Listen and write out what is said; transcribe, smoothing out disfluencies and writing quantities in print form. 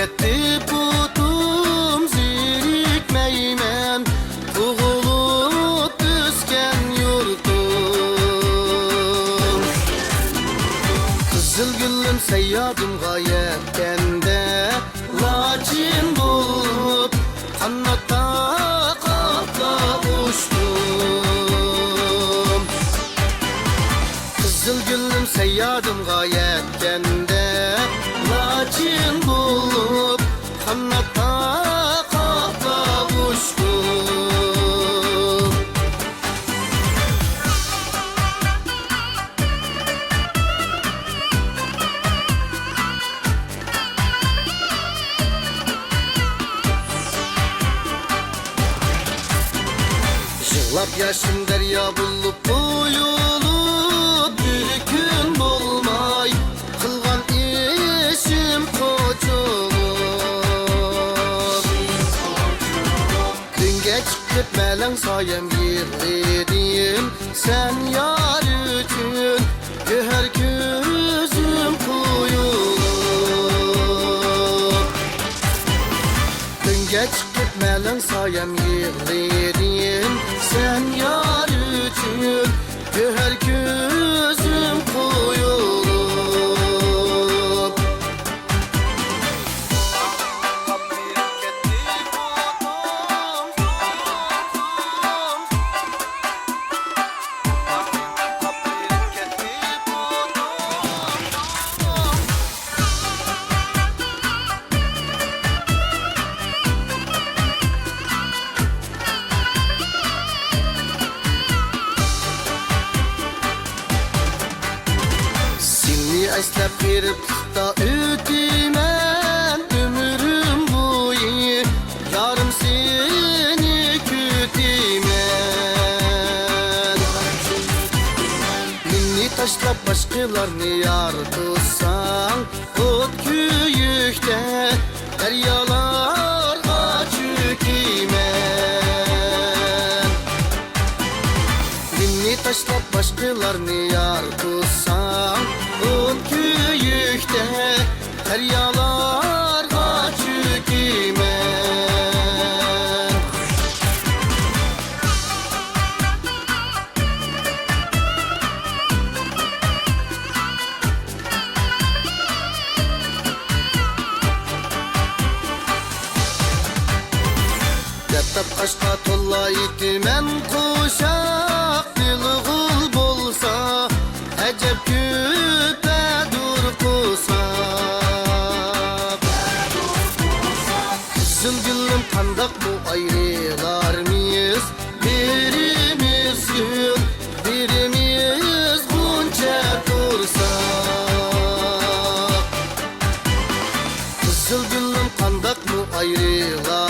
ketdi putum zirikmeymen Tuğulup düşken yurdum Kızıl gülüm seyyadım gayetende Lakin bulup kannatta kapla uçtum Kızıl gülüm seyyadım gayetende Lakin bulup kannatta kapla uçtum Yığlap yaşım derya bulup buyulup bir gün bulmay Kılgan işim koçulur Günge çıkıp melen sayem yığlidim Sen yar üçün göher gözüm kuyulur Günge çıkıp melen sayem yığlidim Sen yar üçün göher gözüm kuyulup Eslep girip da ütümen ömrüm boyu Yarım seni kütümen Minni taşlap başkalarını yar tutsan Ot köyükte deryalarga çökümen Minni taşlap başkalarını yar tutsan Ot köyükte deryalarga çökümen Yattap kaşka tolla itimen kuşak Dilgul bolsa Ecep küpe dur kusak Kızıl gülüm kandak bu ayrılar mıyız Birimiz gül birimiz gunca dursak Kızıl gülüm kandak bu ayrılar